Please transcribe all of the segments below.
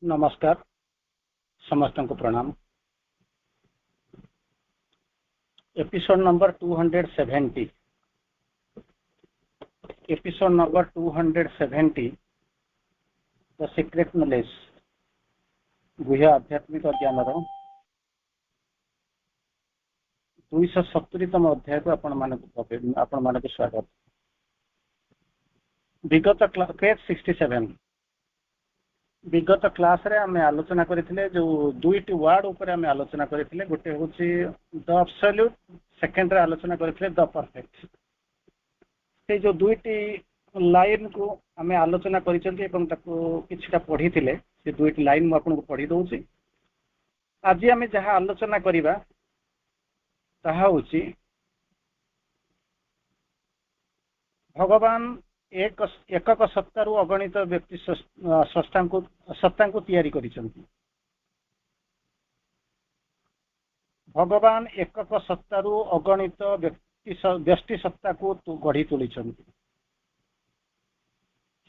नमस्कार समस्त को प्रणाम। Episode number 270 the secret knowledge गुह्य आध्यात्मिक ज्ञान 270तम अध्याय को आपण मानक स्वागत। विगत पेज 67 विगत क्लास रे आम आलोचना करथिले जो दुईटी वर्ड ऊपर आम आलोचना करथिले। गोटे होची द अब्सोल्यूट, सेकंड रे आलोचना करथिले द परफेक्ट। से जो दुईटी लाइन को आम आलोचना करिसेंती एवं ताको किछटा पढिथिले। से दुईटी लाइन मु आपन को पढि दोउची। आज आम जहाँ आलोचना करिबा ताहा होची भगवान एकक सत्तारू अगणित व्यक्ति सत्ता को तैयारी करिसेंती। भगवान एकक सत्तारू अगणित व्यक्ति सत्ता को गढ़ी तोलिछंती।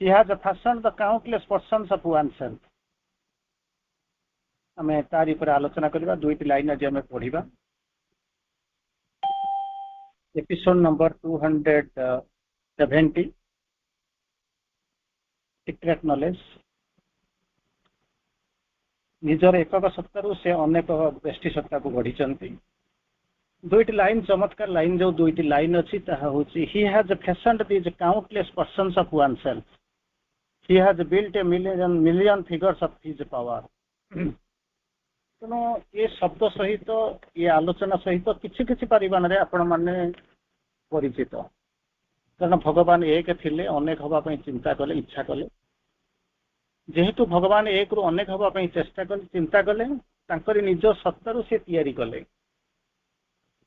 He has fashioned the countless persons of oneself। आमे तारी पर आलोचना करिबा। दुईटी लाइन आज आमे पढिबा। Episode number 270 secret knowledge. निजर एकक सत्तारू से अनेक व्यष्टि सत्ता को गढ़ी। दुईटी लाइन चमत्कार लाइन जो दुईटी लाइन अच्छी ताहा होची he has fashioned these countless persons of oneself। he has built a million figures of his power। तेणु ये शब्द सहित ये आलोचना सहित किछि किछि परिमाण रे आपण माने परिचित। कारण भगवान एक थिले, अनेक हवा पई चिंता कले, इच्छा कले। जेहेतु भगवान एक रु अनेक हवा पई चेष्टा कले, चिंता कले, तांकरी निज सत्तारू से तैयारी कले।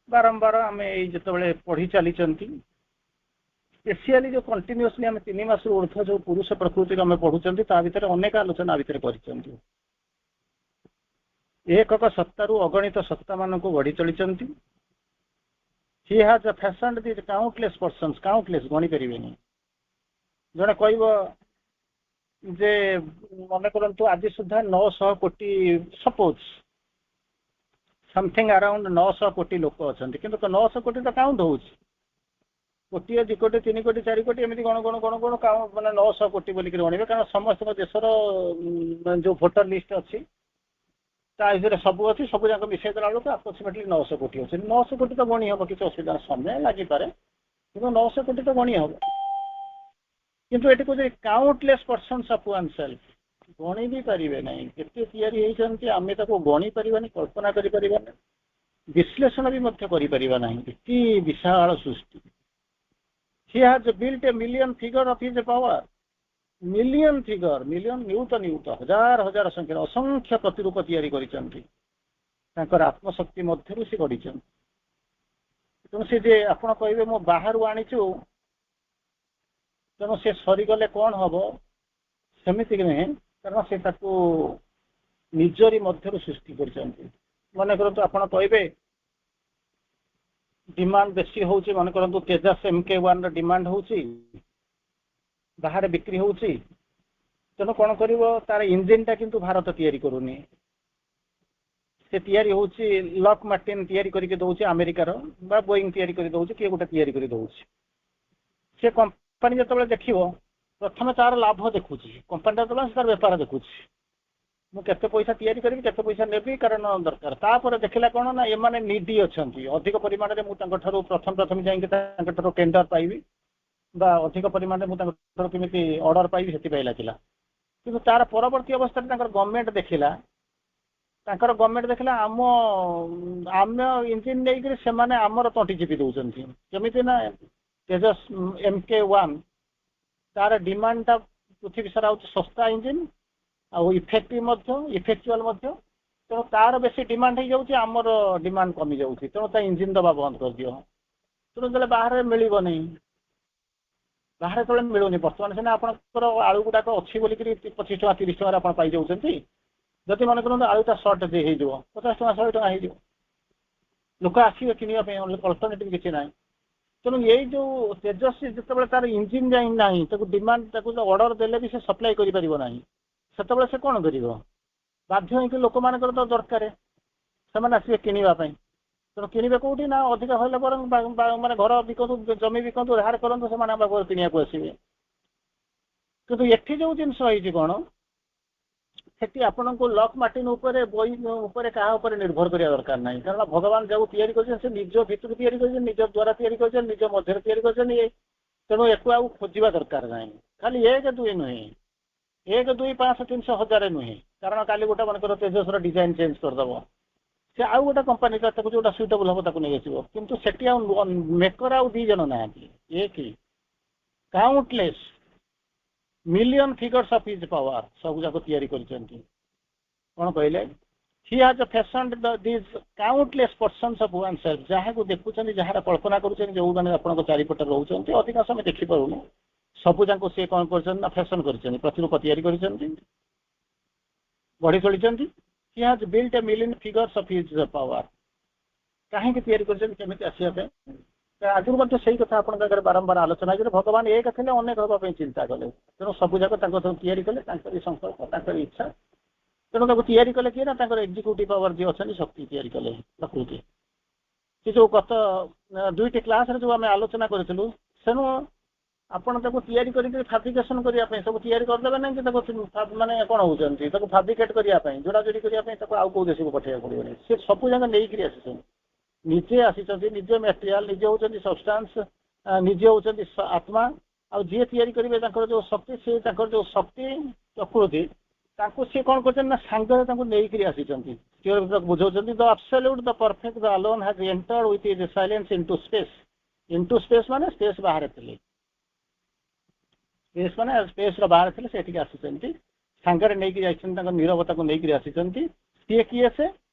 बारंबार आम ये पढ़ी चली स्पेशली जो कंटिन्यूअसली आम 3 मास ऊर्ध जो पुरुष प्रकृति आम पढ़ुंट ता भीतर अनेक आलोचना भितर कर एकक सत्तारू अगणित सत्ता मान को गढ़ी चली। He has fashioned these countless persons, countless गणी पारिबेनी। जड़े कह जे मन करंतु आज सुधा 900 कोटी सपोज समथिंग अराउंड 900 कोटी लोक अच्छा किंतु 900 कोटी तो काउंट हो कोटी 2 कोटी 3 कोटी 4 कोटी एमती गण गण गण गण मैंने 900 कोटी बोलिक गणवे। कारण समस्त देशर जो भोटर लिस्ट अच्छी भर सब अच्छी सब जाक मिसई देला बेलू अप्रोक्सीमेटली 900 कोटी अच्छे। 900 कोटी तो गणी हम किसी असुविधा समय लगे कि 900 कोटी तो गणी हम किंतु ये कहे काउंटलेस पर्सन्स ऑफ oneself गणी भी पारे ना केते तैयारी होती आम गणी पारानी, कल्पना कर विश्लेषण भी कर विशाल सृष्टि। He has built a million figure of his power। Million figure, million न्यूत हजार हजार संख्या असंख्य प्रतिरूप तैयारी कर आत्मशक्ति मध्य से गढ़ी। तेणु से जे आप कहे मो बाहर आनीचु तेणु से सरीगले कौन हम सेमती नुहे। कारण से निजरी मध्य सृष्टि कर मन करतु आप कहे डिमांड बेसी हो मन करतु तेजस MK1 डिमांड हो बाहर बिक्री होची। तेणु कौन कर तार इंजिन टा किंतु भारत तैयारी करूनी। से तैयारी होची लॉक मार्टिन तैयारी करके दउची अमेरिकार बा बोइंग तैयारी कर दउची किए गोटे तैयारी कर दउची। से कंपनी जतबेले देखिबो प्रथम तार लाभ देखुची, कंपनी जतबेले तार व्यापार देखुची मु केते पैसा तैयारी करी केते पैसा नेबी कारण दरकार। तापर देखिला कोन ना एमाने नीडी अछंती अधिक परिमाण रे मु तांको ठारो प्रथम जाई तांको ठारो टेंडर पाइबी बा अधिक परिमाण में मुझे केमी ऑर्डर पाइबी से लगे। कि तार परवर्ती अवस्था गवर्नमेंट देखला गवर्नमेंट देखला आम आम इंजिन नहीं से आमर तंटी चिपी दौरान केमी ना तेजस MK1 तार डिमांड टा पृथ्वी सारा हूँ सस्ता इंजिन आउ इफेक्टिव इफेक्चुअल तेणु तार बेसी डिमांड हो जाऊँगी आमर डिमांड कमी जाऊँगी। तेणु ता इंजिन दबा बंद कर दियो। तेणु जो बाहर मिल नहीं बाहर तो मिलूनी बर्तमान सीना आपंकर आलू गुड़ाक अच्छी बोलिक 25 टका 30 टका आप पाई जाऊँगी। जदि मन करूँ आलूटा सर्ट हो 50 टका 100 टका हो लोक आसवे कि अल्टरनेटिव किसी ना। तेणु ये जो तेजस जिते तार इंजिन जाना डिमांड ऑर्डर देले भी से सप्लाई कर से कौन कर ବାଧ୍ୟ ହେଇକି ଲୋକମାନଙ୍କର ତ ଦରକାର, ସେମାନେ ଆସିବେ କିଣିବା ପାଇଁ। ତେଣୁ କିଣିବେ କୋଉଠି ନା ଅଧିକ ହେଲେ ବରଂ ମାନେ ଘର ବିକନ୍ତୁ, ଜମି ବିକନ୍ତୁ, ଧାର କରନ୍ତୁ, ସେମାନେ ଆମ ପାଖକୁ କିଣିବାକୁ ଆସିବେ। କିନ୍ତୁ ଏଠି ଯୋଉ ଜିନିଷ ହେଇଛି କଣ, ସେଠି ଆପଣଙ୍କୁ ଲକ୍ ମାର୍ଟିନ ଉପରେ, ବହି ଉପରେ, କାହା ଉପରେ ନିର୍ଭର କରିବା ଦରକାର ନାହିଁ। କାରଣ ଭଗବାନ ଯୋଉ ତିଆରି କରିଛନ୍ତି ସେ ନିଜ ଭିତରୁ ତିଆରି କରିଛନ୍ତି, ନିଜ ଦ୍ୱାରା ତିଆରି କରିଛନ୍ତି, ନିଜ ମଧ୍ୟରେ ତିଆରି କରିଛନ୍ତି। ତେଣୁ ଏକୁ ଆଉ ଖୋଜିବା ଦରକାର ନାହିଁ। ଖାଲି 1 2 ନୁହେଁ, 1 2 500 300 1000 ନୁହେଁ। କାରଣ କାଲି ଗୋଟେ ମନେକର ତେଜସ୍ର ଡିଜାଇନ ଚେଞ୍ଜ କରିଦବ, ସେ ଆଉ ଗୋଟେ କମ୍ପାନୀ ତାକୁ ଯୋଉଟା ସୁଇଟେବଲ ହବ ତାକୁ ନେଇ ଆସିବ। କିନ୍ତୁ ସେଠି ଆଉ ମେକର ଆଉ 2 ଜଣ ନାହାନ୍ତି, ଏକ countless million figures of his power ସବୁ ଯାକ ତିଆରି କରିଛନ୍ତି। କଣ କହିଲେ? He has fashioned this countless persons of one self. ଯାହାକୁ ଦେଖୁଛନ୍ତି, ଯାହାର କଳ୍ପନା କରୁଛନ୍ତି, ଯୋଉମାନେ ଆପଣଙ୍କ ଚାରିପଟେ ରହୁଛନ୍ତି, ଅଧିକାଂଶ ଆମେ ଦେଖିପାରୁନୁ, ସବୁ ଯାଙ୍କୁ ସିଏ କଣ କରିଛନ୍ତି ନା ଫ୍ୟାସନ କରିଛନ୍ତି, ପ୍ରତିରୂପ ତିଆରି କରିଛନ୍ତି, ଗଢି ତୋଳିଛନ୍ତି। He has built a million figures of his power. କାହିଁକି ତିଆରି କରିଛନ୍ତି? କେମିତି ଆସିବା ପାଇଁ? ଆଗରୁ ମଧ୍ୟ ସେଇ କଥା ଆପଣଙ୍କ ଆଗରେ ବାରମ୍ବାର ଆଲୋଚନା ହେଇଛି। ଭଗବାନ ଏକ ଥିଲେ ଅନେକ ହେବା ପାଇଁ ଚିନ୍ତା କଲେ। ତେଣୁ ସବୁ ଯାକ ତାଙ୍କ ତିଆରି କଲେ, ତାଙ୍କରି ସଂକଳ୍ପ, ତାଙ୍କରି ଇଚ୍ଛା। ତେଣୁ ତାକୁ ତିଆରି କଲେ କିଏ ନା ତାଙ୍କର ଏକ୍ଜିକ୍ୟୁଟିଭ ପାୱାର ଯିଏ ଅଛନ୍ତି, ଶକ୍ତି ତିଆରି କଲେ ପ୍ରକୃତି। ସେ ଯୋଉ ଗତ 2ଟି କ୍ଲାସରେ ଯୋଉ ଆମେ ଆଲୋଚନା କରିଥିଲୁ, ତେଣୁ ଆପଣ ତାକୁ ତିଆରି କରିକି ଫାବ୍ରିକେସନ କରିବା ପାଇଁ ସବୁ ତିଆରି କରିଦେବେ ନାହିଁ କି ତାକୁ ମାନେ କଣ ହଉଛନ୍ତି, ତାକୁ ଫାବ୍ରିକେଟ କରିବା ପାଇଁ, ଯୋଡାଯୋଡି କରିବା ପାଇଁ ତାକୁ ଆଉ କୋଉ ଦେଶକୁ ପଠେଇବାକୁ ପଡିବନି। ସେ ସବୁ ଯାକ ନେଇକରି ଆସିଛନ୍ତି, ନିଜେ ଆସିଛନ୍ତି, ନିଜେ ମ୍ୟାଟେରିଆଲ, ନିଜେ ହଉଛନ୍ତି ସବଷ୍ଟାନ୍ସ, ନିଜେ ହଉଛନ୍ତି ଆତ୍ମା। ଆଉ ଯିଏ ତିଆରି କରିବେ ତାଙ୍କର ଯୋଉ ଶକ୍ତି, ସେ ତାଙ୍କର ଯୋଉ ଶକ୍ତି ପ୍ରକୃତି, ତାଙ୍କୁ ସିଏ କଣ କରୁଛନ୍ତି ନା ସାଙ୍ଗରେ ତାଙ୍କୁ ନେଇକରି ଆସିଛନ୍ତି, ବୁଝାଉଛନ୍ତି। The absolute, the perfect, the alone has entered with his silence into space. Into space ମାନେ ସ୍ପେସ୍ ବାହାରେ ଥିଲେ, ସ୍ପେସ୍ ମାନେ ସ୍ପେସ୍ର ବାହାରେ ଥିଲେ, ସେ ଏଠିକି ଆସିଛନ୍ତି, ସାଙ୍ଗରେ ନେଇକି ଯାଇଛନ୍ତି, ତାଙ୍କ ନିରବତାକୁ ନେଇକରି ଆସିଛନ୍ତି। ସିଏ କିଏ? ସେ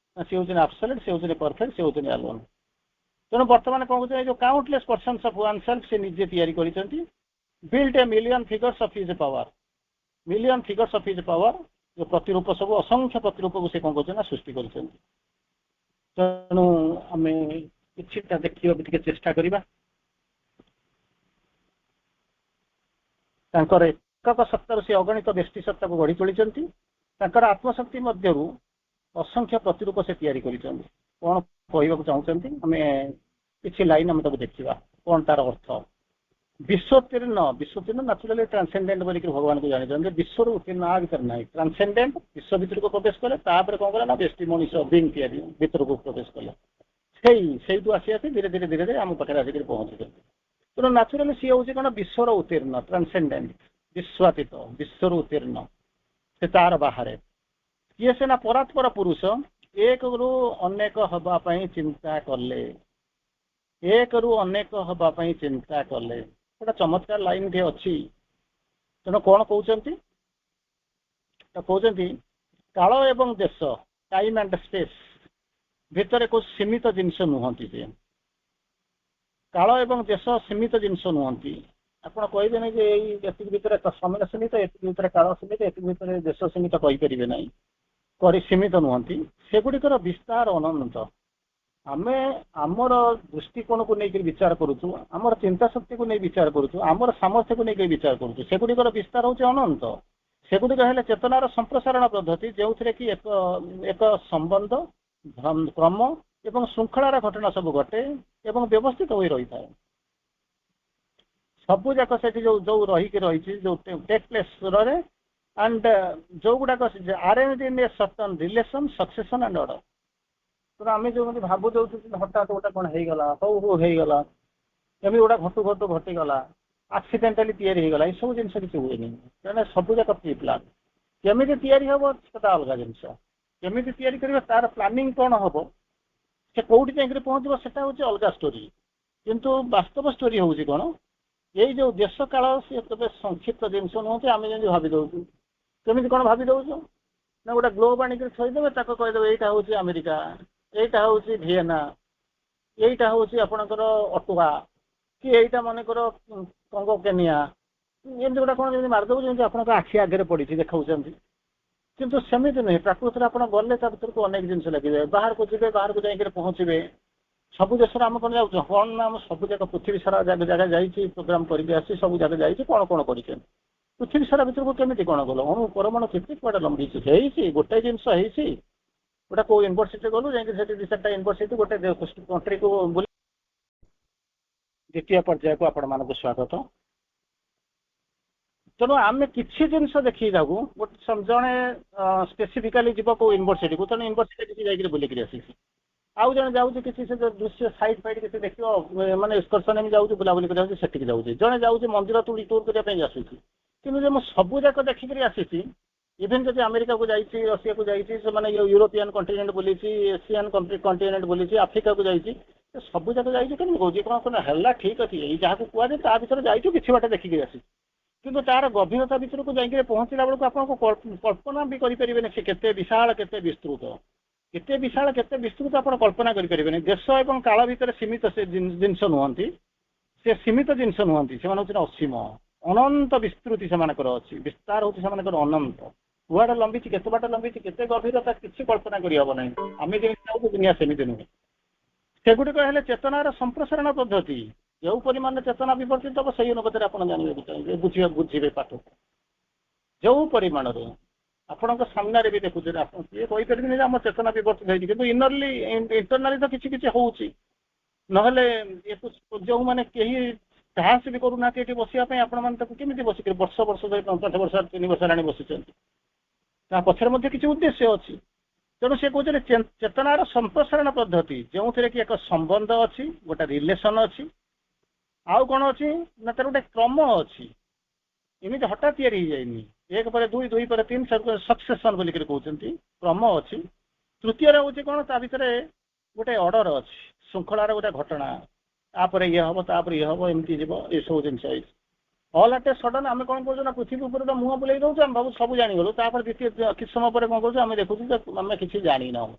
ହେଉଛନ୍ତି ଆବସଲ୍ୟୁଟ, ସେ ହେଉଛନ୍ତି ପରଫେକ୍ଟ, ସେ ହେଉଛନ୍ତି ଆଲୋନ୍। ତେଣୁ ବର୍ତ୍ତମାନ କଣ କହୁଛନ୍ତି, ଏ ଯୋଉ countless persons of one self ସେ ନିଜେ ତିଆରି କରିଛନ୍ତି। Built a million figures of his power. Million figures of his power, ଯୋଉ ପ୍ରତିରୂପ ସବୁ, ଅସଂଖ୍ୟ ପ୍ରତିରୂପକୁ ସେ କଣ କରୁଛନ୍ତି ନା ସୃଷ୍ଟି କରିଛନ୍ତି। ତେଣୁ ଆମେ କିଛିଟା ଦେଖିବାକୁ ଟିକେ ଚେଷ୍ଟା କରିବା। ତାଙ୍କର ଏକକ ସତ୍ତାରୁ ସେ ଅଗଣିତ ବ୍ୟଷ୍ଟି ସତ୍ତାକୁ ଗଢି ତୋଳିଛନ୍ତି। ତାଙ୍କର ଆତ୍ମଶକ୍ତି ମଧ୍ୟରୁ ଅସଂଖ୍ୟ ପ୍ରତିରୂପ ସେ ତିଆରି କରିଛନ୍ତି। କଣ କହିବାକୁ ଚାହୁଁଛନ୍ତି? ଆମେ କିଛି ଲାଇନ ଆମେ ତାକୁ ଦେଖିବା, କଣ ତାର ଅର୍ଥ। ବିଶ୍ୱୋତ୍ତୀର୍ଣ୍ଣ, ବିଶ୍ୱୋତ୍ତୀର୍ଣ୍ଣ ନ୍ୟାଚୁରାଲି ଟ୍ରାନ୍ସେଣ୍ଡେଣ୍ଟ ବୋଲିକି ଭଗବାନଙ୍କୁ ଜାଣିଛନ୍ତି। ବିଶ୍ୱରୁ ଉତ୍ତୀର୍ଣ୍ଣ ଆ ଭିତରେ ନାହିଁ, ଟ୍ରାନ୍ସେଣ୍ଡେଣ୍ଟ, ବିଶ୍ୱ ଭିତରକୁ ପ୍ରବେଶ କଲେ, ତାପରେ କଣ କଲେ ନା ବ୍ୟଷ୍ଟି ମଣିଷ ବିଙ୍ଗ ତିଆରି ଭିତରକୁ ପ୍ରବେଶ କଲେ। ସେଇଠୁ ଆସି ଧୀରେ ଧୀରେ ଧୀରେ ଧୀରେ ଆମ ପାଖରେ ଆସିକି ପହଞ୍ଚିଛନ୍ତି। ତେଣୁ ନ୍ୟାଚୁରାଲି ସିଏ ହଉଛି କଣ, ବିଶ୍ୱର ଉତ୍ତୀର୍ଣ୍ଣ, ଟ୍ରାନ୍ସେଣ୍ଡେଣ୍ଟ, ବିଶ୍ୱାତୀତ, ବିଶ୍ୱରୁ ଉତ୍ତୀର୍ଣ୍ଣ, ସେ ତାର ବାହାରେ। କିଏ? ସେ ନା ପରାତ୍ପର ପୁରୁଷ, ଏକରୁ ଅନେକ ହବା ପାଇଁ ଚିନ୍ତା କଲେ, ଏକରୁ ଅନେକ ହବା ପାଇଁ ଚିନ୍ତା କଲେ। ଗୋଟେ ଚମତ୍କାର ଲାଇନ ଟେ ଅଛି। ତେଣୁ କଣ କହୁଛନ୍ତି? କହୁଛନ୍ତି କାଳ ଏବଂ ଦେଶ, ଟାଇମ ଆଣ୍ଡ ସ୍ପେସ୍ ଭିତରେ କୋଉ ସୀମିତ ଜିନିଷ ନୁହନ୍ତି। ସେ କାଳ ଏବଂ ଦେଶ ସୀମିତ ଜିନିଷ ନୁହନ୍ତି। ଆପଣ କହିବେନି ଯେ ଏଇ ଏତିକି ଭିତରେ ସମୟ ସୀମିତ, ଏତିକି ଭିତରେ କାଳ ସୀମିତ, ଏତିକି ଭିତରେ ଦେଶ ସୀମିତ, କହିପାରିବେ ନାହିଁ। ସୀମିତ ନୁହନ୍ତି, ସେଗୁଡ଼ିକର ବିସ୍ତାର ଅନନ୍ତ। ଆମେ ଆମର ଦୃଷ୍ଟିକୋଣକୁ ନେଇକି ବିଚାର କରୁଛୁ, ଆମର ଚିନ୍ତା ଶକ୍ତିକୁ ନେଇ ବିଚାର କରୁଛୁ, ଆମର ସାମର୍ଥ୍ୟକୁ ନେଇକି ବିଚାର କରୁଛୁ। ସେଗୁଡ଼ିକର ବିସ୍ତାର ହେଉଛି ଅନନ୍ତ। ସେଗୁଡ଼ିକ ହେଲେ ଚେତନାର ସମ୍ପ୍ରସାରଣ ପଦ୍ଧତି, ଯେଉଁଥିରେ କି ଏକ ସମ୍ବନ୍ଧ, କ୍ରମ ଏବଂ ଶୃଙ୍ଖଳାର ଘଟଣା ସବୁ ଘଟେ ଏବଂ ବ୍ୟବସ୍ଥିତ ହୋଇ ରହିଥାଏ। ସବୁ ଯାକ ସେଠି ଯୋଉ ରହିକି ରହିଛି, ଯୋଉ ଟେକ୍ ପ୍ଲେସରେ, and ଯୋଉଗୁଡାକ arranged in a certain relation, succession and order। ତ ଆମେ ଯୋଉ ଭାବୁ ଦଉଛୁ ହଠାତ୍ ଗୋଟେ କଣ ହେଇଗଲା, ହଉ ହେଇଗଲା, ଏମିତି ଗୋଟେ ଘଟୁ ଘଟିଗଲା, ଆକ୍ସିଡେଣ୍ଟାଲି ତିଆରି ହେଇଗଲା, ଏସବୁ ଜିନିଷ କିଛି ହୁଏନି। କାରଣ ସବୁ ଯାକ ପ୍ରି ପ୍ଲାନ୍। କେମିତି ତିଆରି ହବ ସେଟା ଅଲଗା ଜିନିଷ, କେମିତି ତିଆରି କରିବ, ତାର ପ୍ଲାନିଂ କଣ ହବ, ସେ କୋଉଠି ଯାଇକି ପହଞ୍ଚିବ, ସେଟା ହଉଛି ଅଲଗା ଷ୍ଟୋରି। କିନ୍ତୁ ବାସ୍ତବ ଷ୍ଟୋରି ହଉଛି କଣ, ଏଇ ଯୋଉ ଦେଶ କାଳ, ସେ କେବେ ସଂକ୍ଷିପ୍ତ ଜିନିଷ ନୁହନ୍ତି ଆମେ ଯେମିତି ଭାବି ଦଉଛୁ। କେମିତି କଣ ଭାବି ଦଉଛୁ ନା, ଗୋଟେ ଗ୍ଲୋବ ଆଣିକି ଥୋଇଦେବେ, ତାକୁ କହିଦେବେ ଏଇଟା ହଉଛି ଆମେରିକା, ଏଇଟା ହଉଛି ଭିଏନା, ଏଇଟା ହଉଛି ଆପଣଙ୍କର ଅଟୁଆ, କି ଏଇଟା ମନେକର କଙ୍ଗୋ କେନିଆ, ଏମିତି ଗୋଟେ କଣ ଯେମିତି ମାରିଦେବୁ, ଯେମିତି ଆପଣଙ୍କ ଆଖି ଆଗରେ ପଡିଛି ଦେଖାଉଛନ୍ତି। କିନ୍ତୁ ସେମିତି ନୁହେଁ। ପ୍ରକୃତରେ ଆପଣ ଗଲେ ତା ଭିତରକୁ ଅନେକ ଜିନିଷ ଲାଗିବେ, ବାହାରକୁ ଯିବେ, ବାହାରକୁ ଯାଇକି ପହଞ୍ଚିବେ। ସବୁ ଦେଶରେ ଆମେ କଣ ଯାଉଛୁ, କଣ ନା ଆମ ସବୁ ଯାକ ପୃଥିବୀ ସାରା ଜାଗା ଯାଇଛି, ପ୍ରୋଗ୍ରାମ କରିକି ଆସିଛି, ସବୁ ଜାଗା ଯାଇଛି, କଣ କରିଛନ୍ତି। ପୃଥିବୀ ସାରା ଭିତରକୁ କେମିତି କ'ଣ ଗଲ? ଅଣୁ ପରମାଣୁ କେତେ କୁଆଡ଼େ ଲମ୍ବିଛି? ହେଇଛି ଗୋଟାଏ ଜିନିଷ ହେଇଛି, ଗୋଟା କୋଉ ୟୁନିଭର୍ସିଟି ଗଲୁ ଯାଇକି ସେଠି 2-4ଟା ୟୁନିଭର୍ସିଟି ଗୋଟେ କଣ୍ଟ୍ରିକୁ ବୁଲି। ଦ୍ୱିତୀୟ ପର୍ଯ୍ୟାୟକୁ ଆପଣମାନଙ୍କୁ ସ୍ୱାଗତ। ତେଣୁ ଆମେ କିଛି ଜିନିଷ ଦେଖିକି ଯାଉ, ଜଣେ ସ୍ପେସିଫିକାଲି ଯିବ କୋଉ ୟୁନିଭର୍ସିଟିକୁ, ତେଣୁ ୟୁନିଭର୍ସିଟି କିଛି ଯାଇକି ବୁଲିକିରି ଆସିଛି। ଆଉ ଜଣେ ଯାଉଛି କିଛି ସେ ଦୃଶ୍ୟ ସାଇଡ୍ ଫାଇଡ୍ କିଛି ଦେଖିବ, ମାନେ ଏକ୍ସକର୍ସନ ଏମିତି ଯାଉଛି, ବୁଲାବୁଲି କରି ଯାଉଛି, ସେଠିକି ଯାଉଛି। ଜଣେ ଯାଉଛି ମନ୍ଦିର ଟୁର୍ କରିବା ପାଇଁ ଆସୁଛି। କିନ୍ତୁ ଯେ ମୁଁ ସବୁ ଯାକ ଦେଖିକିରି ଆସିଛି, ଇଭେନ୍ ଯଦି ଆମେରିକାକୁ ଯାଇଛି, ରଷିଆକୁ ଯାଇଛି, ସେମାନେ ୟୁରୋପିଆନ୍ କଣ୍ଟିନେଣ୍ଟ ବୁଲିଛି, ଏସିଆନ୍ କଣ୍ଟିନେଣ୍ଟ ବୁଲିଛି, ଆଫ୍ରିକାକୁ ଯାଇଛି, ସବୁ ଯାକ ଯାଇଛି। କେମିତି କହୁଛି କ'ଣ ହେଲା? ଠିକ୍ ଅଛି, ଏଇ ଯାହାକୁ କୁହାଯାଏ ତା ଭିତରେ ଯାଇଛୁ, କିଛି ବାଟ ଦେଖିକିରି ଆସିଛି। କିନ୍ତୁ ତାର ଗଭୀରତା ଭିତରକୁ ଯାଇକି ପହଞ୍ଚିଲା ବେଳକୁ ଆପଣଙ୍କୁ କଳ୍ପନା ବି କରିପାରିବେନି ସେ କେତେ ବିଶାଳ, କେତେ ବିସ୍ତୃତ, କେତେ ବିଶାଳ, କେତେ ବିସ୍ତୃତ ଆପଣ କଳ୍ପନା କରିପାରିବେନି। ଦେଶ ଏବଂ କାଳ ଭିତରେ ସୀମିତ ସେ ଜିନିଷ ନୁହନ୍ତି, ସେ ସୀମିତ ଜିନିଷ ନୁହନ୍ତି, ସେମାନେ ହେଉଛନ୍ତି ଅସୀମ, ଅନନ୍ତ ବିସ୍ତୃତି ସେମାନଙ୍କର ଅଛି। ବିସ୍ତାର ହେଉଛି ସେମାନଙ୍କର ଅନନ୍ତ। କୁଆଡ଼େ ଲମ୍ବିଛି, କେତେ ବାଟ ଲମ୍ବିଛି, କେତେ ଗଭୀରତା, କିଛି କଳ୍ପନା କରିହେବ ନାହିଁ। ଆମେ ଯେମିତି ଚାହୁଁଛୁ ଦୁନିଆ ସେମିତି ନୁହେଁ। ସେଗୁଡ଼ିକ ହେଲେ ଚେତନାର ସମ୍ପ୍ରସାରଣ ପଦ୍ଧତି। ଯେଉଁ ପରିମାଣରେ ଚେତନା ବିବର୍ତ୍ତିତ ହେବ ସେଇ ଅନୁପାତରେ ଆପଣ ଜାଣିବାକୁ ଚାହିଁବେ, ବୁଝିବେ ପାଠ। ଯେଉଁ ପରିମାଣରେ ଆପଣଙ୍କ ସାମ୍ନାରେ ବି ଦେଖୁଛନ୍ତି, ଆପଣ କିଏ କହିପାରିବେନି ଯେ ଆମ ଚେତନା ବିବର୍ତ୍ତିତ ହେଇଛି, କିନ୍ତୁ ଇଣ୍ଟରନାଲି ତ କିଛି କିଛି ହଉଛି। ନହେଲେ ଯେଉଁମାନେ କେହି ସାହସ ବି କରୁନାହାନ୍ତି ଏଠି ବସିବା ପାଇଁ, ଆପଣମାନେ ତାକୁ କେମିତି ବସିକରି ବର୍ଷ ବର୍ଷ ଧରି 5 ବର୍ଷ 3 ବର୍ଷ ହେଲାଣି ବସିଛନ୍ତି? ତା ପଛରେ ମଧ୍ୟ କିଛି ଉଦ୍ଦେଶ୍ୟ ଅଛି। ତେଣୁ ସେ କହୁଛନ୍ତି ଚେତନାର ସମ୍ପ୍ରସାରଣ ପଦ୍ଧତି, ଯେଉଁଥିରେ କି ଏକ ସମ୍ବନ୍ଧ ଅଛି, ଗୋଟେ ରିଲେସନ ଅଛି, ଆଉ କ'ଣ ଅଛି ନା ତାର ଗୋଟେ କ୍ରମ ଅଛି। ଏମିତି ହଠାତ୍ ତିଆରି ହେଇଯାଇନି, 1 ପରେ 2, 2 ପରେ 3 ସକ୍ସେସନ ବୋଲିକରି କହୁଛନ୍ତି, କ୍ରମ ଅଛି। ତୃତୀୟରେ ହେଉଛି କ'ଣ, ତା ଭିତରେ ଗୋଟେ ଅର୍ଡର ଅଛି, ଶୃଙ୍ଖଳାର ଗୋଟେ ଘଟଣା, ତାପରେ ଇଏ ହବ, ତାପରେ ଇଏ ହବ, ଏମିତି ଯିବ, ଏସବୁ ଜିନିଷ ହେଇଛି। ଅଲ୍ ଆଟ୍ ଏ ସଡନ୍ ଆମେ କ'ଣ କରୁଛୁ ନା ପୃଥିବୀ ଉପରେ ତ ମୁହଁ ବୁଲେଇ ଦେଉଛୁ, ଆମେ ଭାବୁ ସବୁ ଜାଣିଗଲୁ। ତାପରେ କିଛି ସମୟ ପରେ କ'ଣ କରୁଛୁ, ଆମେ ଦେଖୁଛୁ ଯେ ଆମେ କିଛି ଜାଣିନାହୁଁ,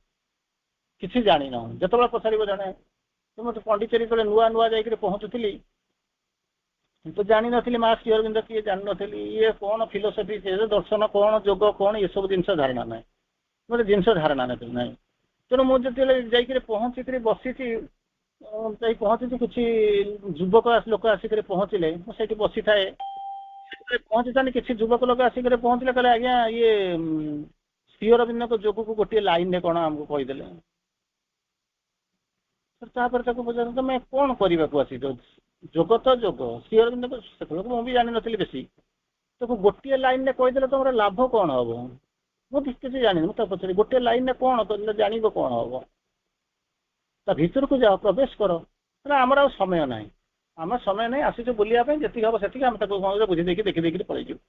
କିଛି ଜାଣିନାହୁଁ। ଯେତେବେଳେ ପଚାରିବ ଜଣେ, ମୁଁ ତ ପଣ୍ଡିଚେରୀ ଯେତେବେଳେ ନୂଆ ନୂଆ ଯାଇକରି ପହଞ୍ଚୁଥିଲି, ମୁଁ ତ ଜାଣିନଥିଲି ମା ଶ୍ରୀ ଅରବିନ୍ଦ କିଏ, ଜାଣିନଥିଲି ଇଏ କ'ଣ ଫିଲୋସଫି, ଦର୍ଶନ କ'ଣ, ଯୋଗ କ'ଣ, ଏସବୁ ଜିନିଷ ଧାରଣା ନାହିଁ, ଗୋଟେ ଜିନିଷ ଧାରଣା ନାହିଁ। ତେଣୁ ମୁଁ ଯେତେବେଳେ ଯାଇକରି ପହଞ୍ଚିକରି ବସିଛି, ଯାଇ ପହଞ୍ଚିଛି, କିଛି ଯୁବକ ଲୋକ ଆସିକରି ପହଞ୍ଚିଲେ, ମୁଁ ସେଇଠି ବସିଥାଏ। ପହଞ୍ଚିଥାନ୍ତି, କିଛି ଯୁବକ ଲୋକ ଆସିକରି ପହଞ୍ଚିଲେ, କହିଲେ ଆଜ୍ଞା ଇଏ ଶ୍ରୀ ଅରବିନ୍ଦଙ୍କ ଯୋଗକୁ ଗୋଟିଏ ଲାଇନରେ କ'ଣ ଆମକୁ କହିଦେଲେ। ତାପରେ ତାକୁ ପଚାରିଲେ ତମେ କ'ଣ କରିବାକୁ ଆସିଛ? ଯୋଗ ତ ଯୋଗ, ଶ୍ରୀ ଅରବିନ୍ଦଙ୍କ, ସେତେବେଳକୁ ମୁଁ ବି ଜାଣିନଥିଲି ବେଶୀ, ତାକୁ ଗୋଟିଏ ଲାଇନରେ କହିଦେଲେ ତମର ଲାଭ କ'ଣ ହବ? ମୁଁ କିଛି ଜାଣିନି। ମୁଁ ତା ପଚାରି ଗୋଟିଏ ଲାଇନରେ କ'ଣ କହିଲେ ଜାଣିବ କ'ଣ ହବ? ତା ଭିତରକୁ ଯାଅ, ପ୍ରବେଶ କର। ଆମର ଆଉ ସମୟ ନାହିଁ, ଆମର ସମୟ ନାହିଁ, ଆସିଛୁ ବୁଲିବା ପାଇଁ, ଯେତିକି ହବ ସେତିକି ଆମେ ତାକୁ ବୁଝି ଦେଇକି ଦେଖି ଦେଇକିରି ପଳେଇଯିବୁ।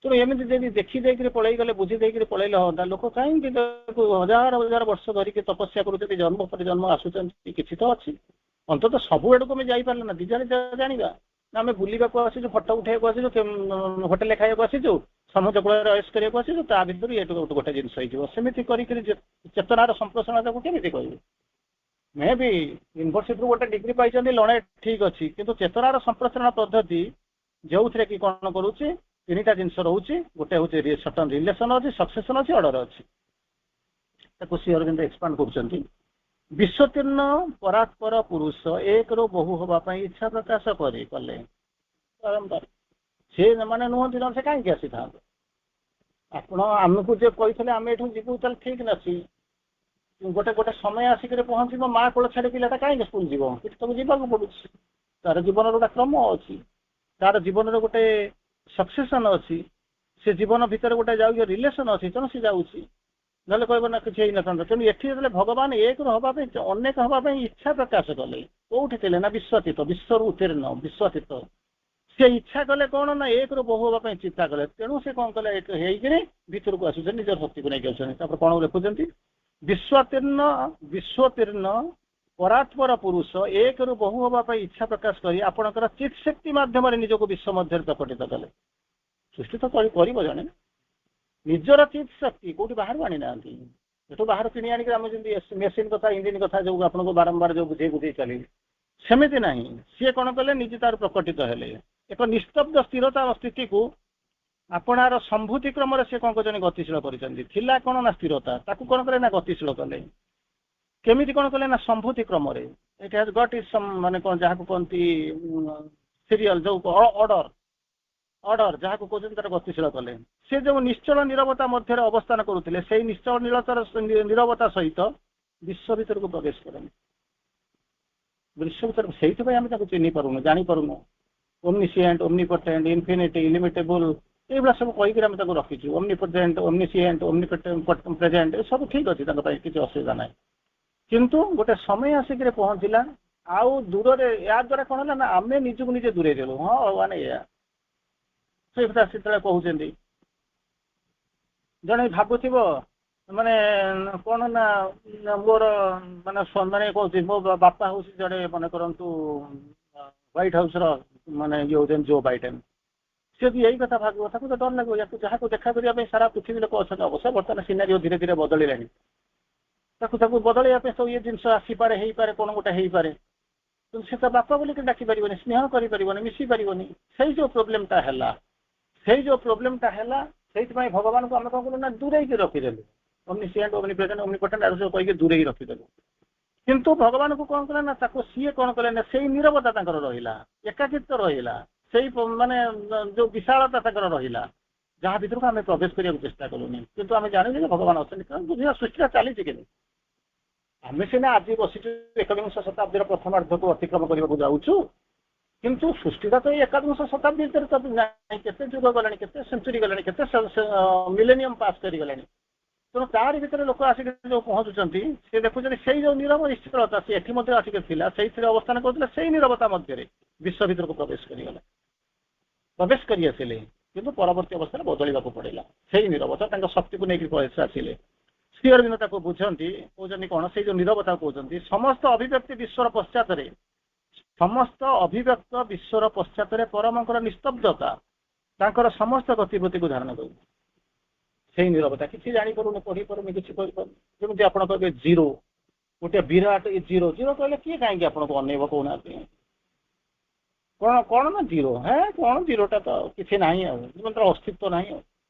ତେଣୁ ଏମିତି ଯଦି ଦେଖି ଦେଇକିରି ପଳେଇଗଲେ, ବୁଝି ଦେଇକିରି ପଳେଇଲେ ହୁଅନ୍ତା। ଲୋକ କାହିଁକି ତାକୁ ହଜାର ହଜାର ବର୍ଷ ଧରିକି ତପସ୍ୟା କରୁଛନ୍ତି, ଜନ୍ମ ପରେ ଜନ୍ମ ଆସୁଛନ୍ତି, କିଛି ତ ଅଛି। ଅନ୍ତତଃ ସବୁ ଆଡ଼କୁ ଆମେ ଯାଇପାରିଲେ ନା, ଜାଣିବା ନା ଆମେ ବୁଲିବାକୁ ଆସିଛୁ, ଫଟୋ ଉଠେଇବାକୁ ଆସିଛୁ, ହୋଟେଲ ଖାଇବାକୁ ଆସିଛୁ, ସମୁଦ୍ର କୂଳରେ ଅଏସ୍ କରିବାକୁ ଆସିଛୁ, ତା ଭିତରୁ ଏଠୁ ଗୋଟେ ଜିନିଷ ହେଇଯିବ। ସେମିତି କରିକିରି ଚେତନାର ସମ୍ପ୍ରସାରଣ ତାକୁ କେମିତି କହିବେ? ମେ ବି ୟୁନିଭର୍ସିଟିରୁ ଗୋଟେ ଡିଗ୍ରୀ ପାଇଛନ୍ତି ଲଣେ, ଠିକ୍ ଅଛି, କିନ୍ତୁ ଚେତନାର ସମ୍ପ୍ରସାରଣ ପଦ୍ଧତି ଯେଉଁଥିରେ କି କ'ଣ କରୁଛି, 3ଟା ଜିନିଷ ରହୁଛି। ଗୋଟେ ହେଉଛି ସର୍ଟନ ରିଲେସନ ଅଛି, ସକ୍ସେସନ ଅଛି, ଅର୍ଡର ଅଛି। ତାକୁ ଶ୍ରୀ ଅରବିନ୍ଦ ଏକ୍ସପାଣ୍ଡ କରୁଛନ୍ତି। ବିଶ୍ୱତୀର୍ଣ୍ଣ ପରାତ୍ପର ପୁରୁଷ ଏକରୁ ବହୁ ହେବା ପାଇଁ ଇଚ୍ଛା ପ୍ରକାଶ କଲେ। ସେ ମାନେ ନୁହନ୍ତି, ସେ କାହିଁକି ଆସିଥାନ୍ତେ? ଆପଣ ଆମକୁ ଯେ କହିଥିଲେ ଆମେ ଏଠୁ ଯିବୁ, ତାହେଲେ ଠିକ୍ ଅଛି। ଗୋଟେ ସମୟ ଆସିକରି ପହଞ୍ଚିବ, ମା କୋଳ ଛାଡ଼ି ପିଲାଟା କାହିଁକି ସ୍କୁଲ ଯିବ? କିଛି ତାକୁ ଯିବାକୁ ପଡୁଛି। ତାର ଜୀବନର ଗୋଟେ କ୍ରମ ଅଛି, ତାର ଜୀବନର ଗୋଟେ ସକ୍ସେସନ ଅଛି, ସେ ଜୀବନ ଭିତରେ ଗୋଟେ ଯାଉଛି ରିଲେସନ ଅଛି, ତେଣୁ ସେ ଯାଉଛି। ନହେଲେ କହିବ ନା କିଛି ହେଇନଥାନ୍ତା। ତେଣୁ ଏଠି ଯେତେବେଳେ ଭଗବାନ ଏକରୁ ହେବା ପାଇଁ, ଅନେକ ହେବା ପାଇଁ ଇଚ୍ଛା ପ୍ରକାଶ କଲେ, କୋଉଠି ଥିଲେ ନା ବିଶ୍ୱତୀତ, ବିଶ୍ୱରୁ ଉତ୍ତୀର୍ଣ୍ଣ, ବିଶ୍ୱତୀତ। ସେ ଇଚ୍ଛା କଲେ କ'ଣ ନା ଏକରୁ ବହୁ ହେବା ପାଇଁ ଚିନ୍ତା କଲେ। ତେଣୁ ସେ କ'ଣ କଲେ, ହେଇକିରି ଭିତରକୁ ଆସୁଛନ୍ତି, ନିଜର ଶକ୍ତିକୁ ନେଇକି ଆସୁଛନ୍ତି। ତାପରେ କ'ଣ ଲେଖୁଛନ୍ତି, ବିଶ୍ୱତୀର୍ଣ୍ଣ ପରାତ୍ପର ପୁରୁଷ ଏକରୁ ବହୁ ହେବା ପାଇଁ ଇଚ୍ଛା ପ୍ରକାଶ କରି ଆପଣଙ୍କର ଚିତ୍ ଶକ୍ତି ମାଧ୍ୟମରେ ନିଜକୁ ବିଶ୍ୱ ମଧ୍ୟରେ ପ୍ରକଟିତ କଲେ। ସୃଷ୍ଟି ତ କରିବ ଜଣେ, ନିଜର ଚିତ୍ ଶକ୍ତି କୋଉଠି ବାହାରୁ ଆଣିନାହାନ୍ତି। ଏଠୁ ବାହାରୁ କିଣି ଆଣିକି ଆମେ ଯେମିତି ମେସିନ କଥା, ଇଞ୍ଜିନ କଥା ଯୋଉ ଆପଣଙ୍କୁ ବାରମ୍ବାର ଯୋଉ ବୁଝେଇ ଚାଲିବି, ସେମିତି ନାହିଁ। ସିଏ କ'ଣ କଲେ, ନିଜେ ତାର ପ୍ରକଟିତ ହେଲେ। ଏକ ନିସ୍ତବ୍ଧ ସ୍ଥିରତା ସ୍ଥିତିକୁ ଆପଣାର ସମ୍ଭୂତି କ୍ରମରେ ସେ କ'ଣ କରୁଛନ୍ତି, ଗତିଶୀଳ କରିଛନ୍ତି। ଥିଲା କ'ଣ ନା ସ୍ଥିରତା, ତାକୁ କ'ଣ କଲେ ନା ଗତିଶୀଳ କଲେ। କେମିତି କ'ଣ କଲେ ନା ସମ୍ଭୂତି କ୍ରମରେ। ଇଟ୍ ହାଜ୍ ଗଟ୍ ଇଟ୍ ସମ୍, ମାନେ କ'ଣ ଯାହାକୁ କହନ୍ତି ସିରିଏଲ, ଯୋଉ ଅର୍ଡର, ଅର୍ଡର ଯାହାକୁ କହୁଛନ୍ତି ତାର ଗତିଶୀଳ କଲେ। ସେ ଯୋଉ ନିଶ୍ଚଳ ନିରବତା ମଧ୍ୟରେ ଅବସ୍ଥାନ କରୁଥିଲେ ସେଇ ନିଶ୍ଚଳ ନିରବତା ସହିତ ବିଶ୍ୱ ଭିତରକୁ ପ୍ରବେଶ କରନ୍ତି। ବିଶ୍ୱ ଭିତରକୁ ସେଇଥିପାଇଁ ଆମେ ତାକୁ ଚିହ୍ନି ପାରୁନୁ, ଜାଣିପାରୁନୁ। ଓମନିସିଏଣ୍ଟ, ଓମନିପୋଟେଣ୍ଟ, ଇନଫିନିଟି, ଇଲିମିଟେବୁଲ এইগুলা ସବୁ କହିକିରି ଆମେ ତାକୁ ରଖିଛୁ। ଓମନିପୋଟେଣ୍ଟ, ଓମନିସିଏଣ୍ଟ, ଓମନିପ୍ରେଜେଣ୍ଟ ଏ ସବୁ ଠିକ ଅଛି, ତାଙ୍କ ପାଇଁ କିଛି ଅସୁବିଧା ନାହିଁ। କିନ୍ତୁ ଗୋଟେ ସମୟ ଆସିକିରି ପହଞ୍ଚିଲା ଆଉ ଦୂରରେ, ୟା ଦ୍ୱାରା କଣ ହେଲା ନା ଆମେ ନିଜକୁ ନିଜେ ଦୂରେଇ ଦେଲୁ। ହଁ ଭଗବାନ ଏଇଆ ସେ କଥା ସେତେବେଳେ କହୁଛନ୍ତି। ଜଣେ ଭାବୁଥିବ ମାନେ କଣ ନା ମୋର ମାନେ ମାନେ କହୁଛି ମୋ ବାପା ହଉଛି ଜଣେ ମନେ କରନ୍ତୁ ହ୍ୱାଇଟ୍ ହାଉସର ମାନେ ଇଏ ହଉଛନ୍ତି ଜୋ ବାଇଡେନ୍। ସେ ଯଦି ଏଇ କଥା ଭାବିବ ତାକୁ ତ ଡର ଲାଗିବ। ୟାକୁ ଯାହାକୁ ଦେଖା କରିବା ପାଇଁ ସାରା ପୃଥିବୀ ଲୋକ ଅଛନ୍ତି। ଅବଶ୍ୟ ବର୍ତ୍ତମାନ ସିନାରିଓ ଧୀରେ ଧୀରେ ବଦଳିଲାଣି। ତାକୁ ବଦଳେଇବା ପାଇଁ ସବୁ ଇଏ ଜିନିଷ ଆସିପାରେ, ହେଇପାରେ, କଣ ଗୋଟେ ହେଇପାରେ। କିନ୍ତୁ ସେ ତା ବାପା ବୋଲିକି ଡାକି ପାରିବନି, ସ୍ନେହ କରିପାରିବନି, ମିଶି ପାରିବନି। ସେଇ ଯୋଉ ପ୍ରୋବ୍ଲେମଟା ହେଲା, ସେଇଥିପାଇଁ ଭଗବାନଙ୍କୁ ଆମେ କଣ କଲୁ ନା ଦୂରେଇକି ରଖିଦେଲୁ। ଓମନିସିଏଣ୍ଟ, ଓମନିପ୍ରେଜେଣ୍ଟ, ଓମନିପୋଟେଣ୍ଟ ଆକୁ ସବୁ କହିକି ଦୂରେଇ ରଖିଦେଲୁ। କିନ୍ତୁ ଭଗବାନଙ୍କୁ କଣ କଲେ ନା ତାକୁ ସିଏ କଣ କଲେ ନା ସେଇ ନିରବତା ତାଙ୍କର ରହିଲା, ଏକାକିତ୍ୱ ରହିଲା, ସେଇ ମାନେ ଯୋଉ ବିଶାଳତା ତାଙ୍କର ରହିଲା, ଯାହା ଭିତରକୁ ଆମେ ପ୍ରବେଶ କରିବାକୁ ଚେଷ୍ଟା କଲୁନି। କିନ୍ତୁ ଆମେ ଜାଣିଛୁ ଯେ ଭଗବାନ ଅଛନ୍ତି, କାରଣ ଦୁନିଆ ସୃଷ୍ଟିଟା ଚାଲିଛି କିନ୍ତୁ ଆମେ ସିନା ଆଜି ବସିଛୁ ଏକବିଂଶ ଶତାବ୍ଦୀର ପ୍ରଥମାର୍ଦ୍ଧକୁ ଅତିକ୍ରମ କରିବାକୁ ଯାଉଛୁ, କିନ୍ତୁ ସୃଷ୍ଟିଟା ତ ଏଇ ଏକାବିଂଶ ଶତାବ୍ଦୀ ଭିତରେ ତ କେତେ ଯୁଗ ଗଲାଣି, କେତେ ସେଞ୍ଚୁରୀ ଗଲାଣି, କେତେ ମିଲେନିୟମ ପାସ୍ କରିଗଲାଣି। ତେଣୁ ତାରି ଭିତରେ ଲୋକ ଆସିକି ଯୋଉ ପହଞ୍ଚୁଛନ୍ତି ସେ ଦେଖୁଛନ୍ତି ସେଇ ଯୋଉ ନିରବ ନିଶ୍ଚଳତା ସେ ଏଠି ମଧ୍ୟ ଆସିକି ଥିଲା, ସେଇଥିରେ ଅବସ୍ଥାନ କରୁଥିଲେ, ସେଇ ନିରବତା ମଧ୍ୟରେ ବିଶ୍ୱ ଭିତରକୁ ପ୍ରବେଶ କରିଗଲା, ପ୍ରବେଶ କରି ଆସିଲେ। କିନ୍ତୁ ପରବର୍ତ୍ତୀ ଅବସ୍ଥାରେ ବଦଳିବାକୁ ପଡ଼ିଲା। ସେଇ ନିରବତା ତାଙ୍କ ଶକ୍ତିକୁ ନେଇକି ପଳେଇ ଆସିଲେ। ଶ୍ରୀ ଅରବିନ୍ଦ ତାକୁ ବୁଝନ୍ତି, କହୁଛନ୍ତି କଣ ସେଇ ଯୋଉ ନିରବତା କହୁଛନ୍ତି ସମସ୍ତ ଅଭିବ୍ୟକ୍ତି ବିଶ୍ୱର ପଶ୍ଚାତରେ, ସମସ୍ତ ଅଭିବ୍ୟକ୍ତ ବିଶ୍ୱର ପଶ୍ଚାତରେ ପରମଙ୍କର ନିସ୍ତବ୍ଧତା ତାଙ୍କର ସମସ୍ତ ଗତିବିଧିକୁ ଧାରଣ କରୁଛି। ସେଇ ନିରବତା, କିଛି ଜାଣିପାରୁନି, ପଢିପାରୁନି, କିଛି କରିପାରୁନି। ଯେମିତି ଆପଣ କହିବେ ଜିରୋ, ଗୋଟେ ବିରାଟ ଜିରୋ। ଜିରୋ କହିଲେ କିଏ କାହିଁକି ଆପଣଙ୍କୁ ଅନେଇବ କହୁନାହାନ୍ତି? କଣ ନା ଜିରୋ, ହେ କଣ ଜିରୋଟା ତ କିଛି ନାହିଁ ଆଉ, ତାର ଅସ୍ତିତ୍ୱ ନାହିଁ ଆଉ।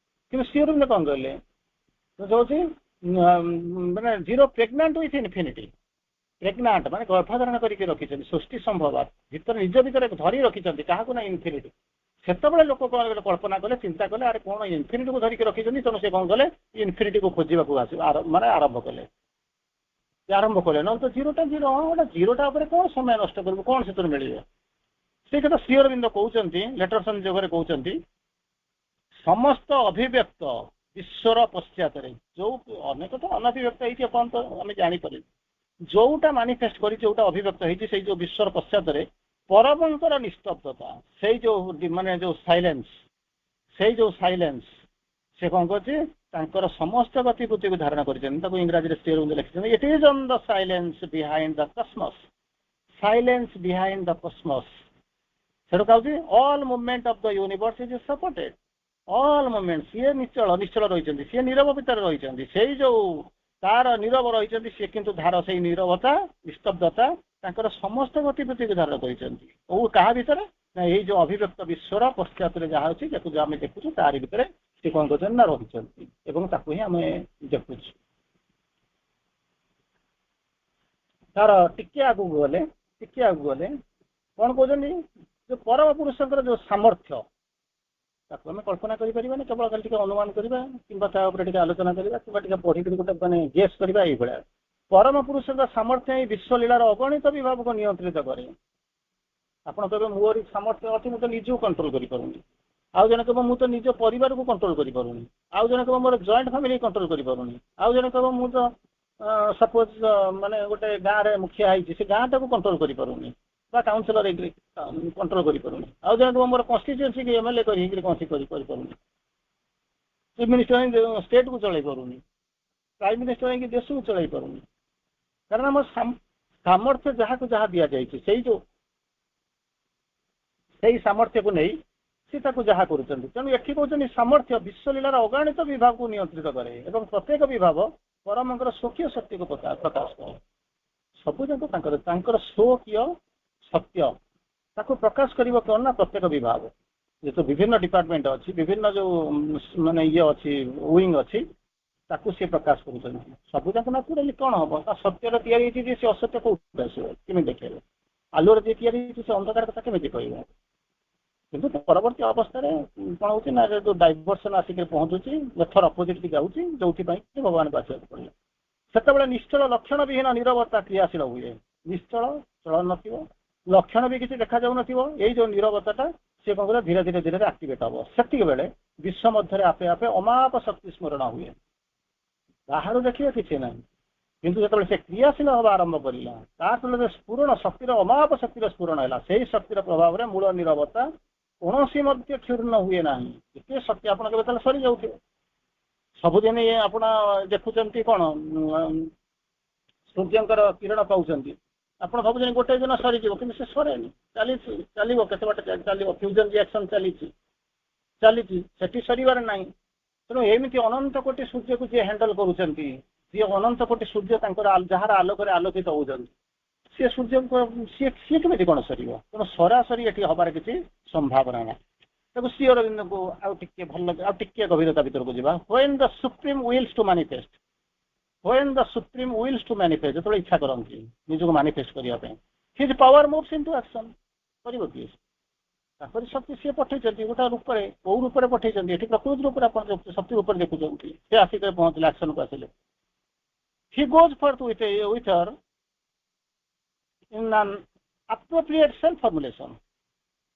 କିନ୍ତୁ ଶ୍ରୀ ଅରବିନ୍ଦ କଣ କହିଲେ ହଉଛି ମାନେ zero pregnant with infinity. Pregnant ମାନେ ଗର୍ଭଧାରଣ କରିକି ରଖିଛନ୍ତି, ସୃଷ୍ଟି ସମ୍ଭବ ଭିତରେ ନିଜ ଭିତରେ ଧରି ରଖିଛନ୍ତି, କାହାକୁ ନା ଇନଫିନିଟି। ସେତେବେଳେ ଲୋକ କଣ କଳ୍ପନା କଲେ, ଚିନ୍ତା କଲେ, ଆରେ କଣ ଇନଫିନିଟିକୁ ଧରିକି ରଖିଛନ୍ତି। ତେଣୁ ସେ କଣ କଲେ ଇନଫିନିଟିକୁ ଖୋଜିବାକୁ ମାନେ ଆରମ୍ଭ କଲେ। ନହେଲେ ତ ଜିରୋଟା ଜିରୋ, ଗୋଟେ ଜିରୋଟା ଉପରେ କଣ ସମୟ ନଷ୍ଟ କରିବୁ, କଣ ସେଥିରୁ ମିଳିବ? ସେଇ କଥା ଶ୍ରୀ ଅରବିନ୍ଦ କହୁଛନ୍ତି, ଲେଟରସନ ଯୋଗରେ କହୁଛନ୍ତି ସମସ୍ତ ଅଭିବ୍ୟକ୍ତ ବିଶ୍ୱର ପଶ୍ଚାତରେ, ଯୋଉ ଅନେକ ତ ଅନଭିବ୍ୟକ୍ତ ହେଇଛି ଏପର୍ଯ୍ୟନ୍ତ ଆମେ ଜାଣିପାରିବୁ, ଯୋଉଟା ମାନିଫେଷ୍ଟ କରି ଯୋଉଟା ଅଭିବ୍ୟକ୍ତ ହେଇଛି ସେଇ ଯୋଉ ବିଶ୍ୱର ପଶ୍ଚାତରେ ପରମଙ୍କର ନିସ୍ତବ୍ଧତା, ସେଇ ଯୋଉ ମାନେ ଯୋଉ ସାଇଲେନ୍ସ, ସେ କଣ କରୁଛି ତାଙ୍କର ସମସ୍ତ ଗତିବିଧିକୁ ଧାରଣ କରିଛନ୍ତି। ତାକୁ ଇଂରାଜୀରେ ଶ୍ରୀ ଅରବିନ୍ଦ ଲେଖିଛନ୍ତି it is on the silence behind the cosmos, silence behind the cosmos. ସେଠୁ କହୁଛି all movement of the universe is supported, all movement. ସିଏ ନିଶ୍ଚଳ ରହିଛନ୍ତି, ସିଏ ନିରବ ଭିତରେ ରହିଛନ୍ତି, ସେଇ ଯୋଉ ତାର ନିରବ ରହିଛନ୍ତି ସିଏ, କିନ୍ତୁ ଧାର ସେଇ ନିରବତା ନିସ୍ତବ୍ଧତା ତାଙ୍କର ସମସ୍ତ ଗତିବିଧିକୁ ଧାରଣ କରିଛନ୍ତି। ଓ କାହା ଭିତରେ ନା ଏଇ ଯୋଉ ଅଭିବ୍ୟକ୍ତ ବିଶ୍ୱର ପଶ୍ଚାତରେ ଯାହା ଅଛି, ତାକୁ ଯୋଉ ଆମେ ଦେଖୁଛୁ ତାରି ଭିତରେ ସେ କଣ କରୁଛନ୍ତି ନା ରହିଛନ୍ତି, ଏବଂ ତାକୁ ହିଁ ଆମେ ଦେଖୁଛୁ। ତାର ଟିକେ ଆଗକୁ ଗଲେ କଣ କହୁଛନ୍ତି, ଯୋଉ ପରମ ପୁରୁଷଙ୍କର ଯୋଉ ସାମର୍ଥ୍ୟ ତାକୁ ଆମେ କଳ୍ପନା କରିପାରିବାନି, କେବଳ ଖାଲି ଟିକେ ଅନୁମାନ କରିବା କିମ୍ବା ତା ଉପରେ ଟିକେ ଆଲୋଚନା କରିବା କିମ୍ବା ଟିକେ ପଢିକି ଗୋଟେ ମାନେ ଗେସ୍ କରିବା। ଏଇଭଳିଆ ପରମ ପୁରୁଷଙ୍କ ସାମର୍ଥ୍ୟ ଏହି ବିଶ୍ୱଲୀଳାର ଅଗଣିତ ବିଭାବକୁ ନିୟନ୍ତ୍ରିତ କରେ। ଆପଣ କହିବେ ମୋର ସାମର୍ଥ୍ୟ ଅଛି, ମୁଁ ତ ନିଜକୁ କଣ୍ଟ୍ରୋଲ କରିପାରୁନି। ଆଉ ଜଣେ କହିବ ମୁଁ ତ ନିଜ ପରିବାରକୁ କଣ୍ଟ୍ରୋଲ କରିପାରୁନି। ଆଉ ଜଣେ କହିବ ମୋର ଜଏଣ୍ଟ ଫ୍ୟାମିଲି କଣ୍ଟ୍ରୋଲ କରିପାରୁନି। ଆଉ ଜଣେ କହିବ ମୁଁ ତ ସପୋଜ ମାନେ ଗୋଟେ ଗାଁରେ ମୁଖିଆ ହେଇଛି, ସେ ଗାଁଟାକୁ କଣ୍ଟ୍ରୋଲ କରିପାରୁନି ବା କାଉନସିଲର ହେଇକି କଣ୍ଟ୍ରୋଲ କରିପାରୁନି। ଆଉ ଜଣେ କହିବ ମୋର କନଷ୍ଟିଚ୍ୟୁଏନ୍ସି କି ଏମଏଲଏ କରିକି କରିପାରୁନି। ଚିଫ ମିନିଷ୍ଟର ହେଇକି ଷ୍ଟେଟକୁ ଚଳେଇ ପାରୁନି, ପ୍ରାଇମ ମିନିଷ୍ଟର ହେଇକି ଦେଶକୁ ଚଳେଇ ପାରୁନି। କାରଣ ଆମ ସାମର୍ଥ୍ୟ ଯାହାକୁ ଯାହା ଦିଆଯାଇଛି ସେଇ ସାମର୍ଥ୍ୟକୁ ନେଇ ସେ ତାକୁ ଯାହା କରୁଛନ୍ତି। ତେଣୁ ଏଠି କହୁଛନ୍ତି ସାମର୍ଥ୍ୟ ବିଶ୍ୱଲୀଳାର ଅଗଣିତ ବିଭାଗକୁ ନିୟନ୍ତ୍ରିତ କରେ ଏବଂ ପ୍ରତ୍ୟେକ ବିଭାଗ ପରମଙ୍କର ସ୍ୱକୀୟ ଶକ୍ତିକୁ ପ୍ରକାଶ କରେ। ସବୁ ଯାକ ତାଙ୍କର ସ୍ୱକୀୟ ସତ୍ୟ ତାକୁ ପ୍ରକାଶ କରିବ କଣ ନା ପ୍ରତ୍ୟେକ ବିଭାଗ, ଯେହେତୁ ବିଭିନ୍ନ ଡିପାର୍ଟମେଣ୍ଟ ଅଛି, ବିଭିନ୍ନ ଯୋଉ ମାନେ ଇଏ ଅଛି, ୱିଙ୍ଗ ଅଛି, ତାକୁ ସେ ପ୍ରକାଶ କରୁଛନ୍ତି। ସବୁ ଯାକ ନାଚୁରାଲି କଣ ହବ, ତା ସତ୍ୟର ତିଆରି ହେଇଛି ଯେ ସେ ଅସତ୍ୟ କୋଉଠି ଆସିବ, କେମିତି ଦେଖେଇବ? ଆଲୁଅରେ ଯିଏ ତିଆରି ହେଇଛି ସେ ଅନ୍ଧକାର କଥା କେମିତି କହିବ? କିନ୍ତୁ ପରବର୍ତ୍ତୀ ଅବସ୍ଥାରେ କଣ ହଉଛି ନା ଯୋଉ ଡାଇଭର୍ସନ ଆସିକି ପହଞ୍ଚୁଛି ଯଥର ଅପୋଜିଟ ଯାଉଛି ଯୋଉଥିପାଇଁ ଭଗବାନଙ୍କୁ ଆସିବାକୁ ପଡ଼ିଲା। ସେତେବେଳେ ନିଶ୍ଚଳ ଲକ୍ଷଣ ବିହୀନ ନିରବତା କ୍ରିୟାଶୀଳ ହୁଏ। ନିଶ୍ଚଳ ଚଳନ ନଥିବ, ଲକ୍ଷଣ ବି କିଛି ଦେଖାଯାଉନଥିବ, ଏଇ ଯୋଉ ନିରବତାଟା ସେ କଣ କରେ ଧୀରେ ଧୀରେ ଧୀରେ ଧୀରେ ଆକ୍ଟିଭେଟ ହବ। ସେତିକି ବେଳେ ବିଶ୍ୱ ମଧ୍ୟରେ ଆପେ ଆପେ ଅମାପ ଶକ୍ତି ସ୍ମରଣ ହୁଏ। ବାହାରୁ ଦେଖିବେ କିଛି ନାହିଁ, କିନ୍ତୁ ଯେତେବେଳେ ସେ କ୍ରିୟାଶୀଳ ହେବା ଆରମ୍ଭ କରିଲା ତା ଫଳରେ ସ୍ଫୁରଣ ଶକ୍ତିର ଅମାପ ଶକ୍ତିର ସ୍ଫୁରଣ ହେଲା। ସେଇ ଶକ୍ତିର ପ୍ରଭାବରେ ମୂଳ ନିରବତା କୌଣସି ମଧ୍ୟ କ୍ଷୁର୍ଣ୍ଣ ହୁଏ ନାହିଁ। ଏତେ ଶକ୍ତି ଆପଣ କେବେ ତାହେଲେ ସରିଯାଉଥିବ। ସବୁଦିନ ଆପଣ ଦେଖୁଛନ୍ତି କଣ ସୂର୍ଯ୍ୟଙ୍କର କିରଣ ପାଉଛନ୍ତି, ଆପଣ ଭାବୁଛନ୍ତି ଗୋଟେ ଦିନ ସରିଯିବ, କିନ୍ତୁ ସେ ସରେନି, ଚାଲିଛି, ଚାଲିବ, କେତେ ବାଟ ଚାଲିବ, ଫ୍ୟୁଜନ ରିଆକ୍ସନ ଚାଲିଛି, ସେଠି ସରିବାର ନାହିଁ। ତେଣୁ ଏମିତି ଅନନ୍ତ କୋଟି ସୂର୍ଯ୍ୟକୁ ଯିଏ ହ୍ୟାଣ୍ଡଲ କରୁଛନ୍ତି, ଯିଏ ଅନନ୍ତ କୋଟି ସୂର୍ଯ୍ୟ ତାଙ୍କର ଯାହାର ଆଲୋକରେ ଆଲୋକିତ ହଉଛନ୍ତି, ସିଏ ସୂର୍ଯ୍ୟଙ୍କ ସିଏ କେମିତି କଣ ସରିବ? ତେଣୁ ସରାସରି ଏଠି ହବାର କିଛି ସମ୍ଭାବନା ନାହିଁ। ତାକୁ ଶ୍ରୀ ଅରବିନ୍ଦଙ୍କୁ ଆଉ ଟିକେ ଭଲ, ଆଉ ଟିକେ ଗଭୀରତା ଭିତରକୁ ଯିବା। when the supreme wills to manifest, ଯେତେବେଳେ ଇଚ୍ଛା କରନ୍ତି ନିଜକୁ ମାନିଫେଷ୍ଟ କରିବା ପାଇଁ, his power moves into action, କରିବ କି? ତାପରେ ଶକ୍ତି ସିଏ ପଠେଇଛନ୍ତି ଗୋଟେ ରୂପରେ, କୋଉ ରୂପରେ ପଠେଇଛନ୍ତି? ଏଠି ପ୍ରକୃତି ରୂପରେ ଆପଣ ଶକ୍ତି ରୂପରେ ଦେଖୁଛନ୍ତି। ସେ ଆସିକି ପହଞ୍ଚିଲେ, ଆକ୍ସନକୁ ଆସିଲେ। he goes forth with her in an appropriate self formulation.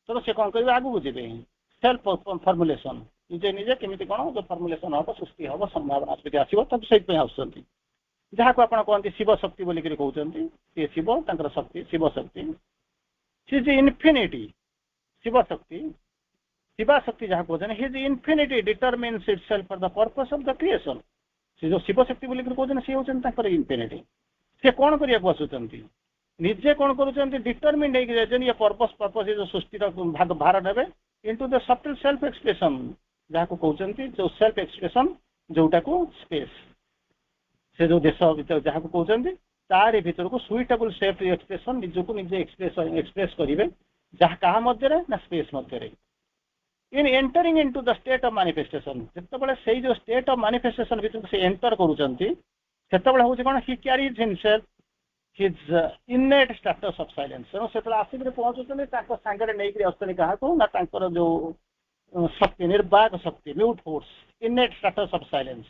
ତେଣୁ ସେ କଣ କରିବେ? ଆଗକୁ ଯିବେ ସେଲ୍ଫ ଫର୍ମୁଲେସନ, ନିଜେ ନିଜେ କେମିତି କଣ ଯୋଉ ଫର୍ମୁଲେସନ ହବ, ସୃଷ୍ଟି ହବ, ସମ୍ଭାବନା ସେଠି ଆସିବ, ତାକୁ ସେଇଥିପାଇଁ ଆସୁଛନ୍ତି। ଯାହାକୁ ଆପଣ କହନ୍ତି ଶିବ ଶକ୍ତି ବୋଲିକିରି କହୁଛନ୍ତି, ସିଏ ଶିବ, ତାଙ୍କର ଶକ୍ତି ଶିବ ଶକ୍ତି। ସେ ଯେ ଇନଫିନିଟି ଶିବ ଶକ୍ତି, ଶିବା ଶକ୍ତି ଯାହା କହୁଛନ୍ତି, his infinity determines itself for the purpose of the creation. ସେ ଯୋଉ ଶିବ ଶକ୍ତି ବୋଲିକିରି କହୁଛନ୍ତି, ସିଏ ହଉଛନ୍ତି ତାଙ୍କର ଇନଫିନିଟି। ସେ କଣ କରିବାକୁ ଆସୁଛନ୍ତି? ନିଜେ କଣ କରୁଛନ୍ତି? ଡିଟରମିନ ହେଇକି ଯାଇଛନ୍ତି, ଇଏ ପର୍ପସ ଯୋଉ ସୃଷ୍ଟିର ଭାର ନେବେ ଇନଟୁ ଦ ସଟଲ ସେଲ୍ଫ ଏକ୍ସପ୍ରେସନ, ଯାହାକୁ କହୁଛନ୍ତି ଯୋଉ ସେଲ୍ଫ ଏକ୍ସପ୍ରେସନ, ଯୋଉଟାକୁ ସ୍ପେସ, ସେ ଯୋଉ ଦେଶ ଭିତରେ ଯାହାକୁ କହୁଛନ୍ତି, ତାରି ଭିତରକୁ ସୁଇଟେବଲ ସେଲ୍ଫ ଏକ୍ସପ୍ରେସନ, ନିଜକୁ ନିଜେ ଏକ୍ସପ୍ରେସ କରିବେ। ଯାହା କାହା ମଧ୍ୟରେ? ନା ସ୍ପେସ ମଧ୍ୟରେ। In entering into the state of manifestation, ଯେତେବେଳେ ସେଇ ଯୋଉ ଷ୍ଟେଟ୍ ଅଫ ମାନିଫେଷ୍ଟେସନ ଭିତରକୁ ସେ ଏଣ୍ଟର କରୁଛନ୍ତି, ସେତେବେଳେ ହଉଛି କଣ? ହି carries himself his innate status of silence। ତେଣୁ ସେତେବେଳେ ଆସିକି ପହଞ୍ଚୁଛନ୍ତି, ତାଙ୍କ ସାଙ୍ଗରେ ନେଇକି ଆସୁଛନ୍ତି କାହାକୁ? ନା ତାଙ୍କର ଯୋଉ ଶକ୍ତି, ନିର୍ବାକ ଶକ୍ତି, mute force, innate status of silence।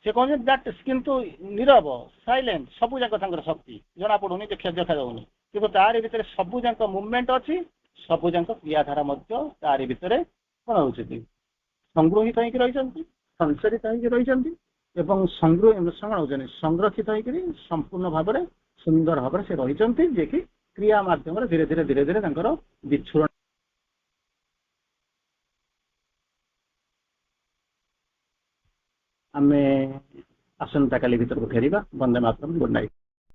ସେ କହୁଛନ୍ତି ଦ୍ୟାଟ, କିନ୍ତୁ ନିରବ, ସାଇଲେଣ୍ଟ, ସବୁ ଯାକ ତାଙ୍କର ଶକ୍ତି ଜଣା ପଡୁନି, ଦେଖାଯାଉନି, କିନ୍ତୁ ତାରି ଭିତରେ ସବୁ ଯାକ ମୁଭମେଣ୍ଟ ଅଛି, ସବୁ ଯାକ କ୍ରିୟାଧାରା ମଧ୍ୟ ତାରି ଭିତରେ କଣ ହଉଛି? ସଂଗୃହୀତ ହେଇକି ରହିଛନ୍ତି, ସଞ୍ଚରିତ ହେଇକି ରହିଛନ୍ତି, ଏବଂ ସଂରକ୍ଷିତ ହେଇକରି ସମ୍ପୂର୍ଣ୍ଣ ଭାବରେ ସୁନ୍ଦର ଭାବରେ ସେ ରହିଛନ୍ତି, ଯିଏକି କ୍ରିୟା ମାଧ୍ୟମରେ ଧୀରେ ଧୀରେ ଧୀରେ ଧୀରେ ତାଙ୍କର ବିଚ୍ଛୁରଣ। ଆମେ ଆସନ୍ତାକାଲି ଭିତରକୁ ଫେରିବା। ବନ୍ଦେ ମାତରମ୍, ଗୁଡ୍ ନାଇଟ୍।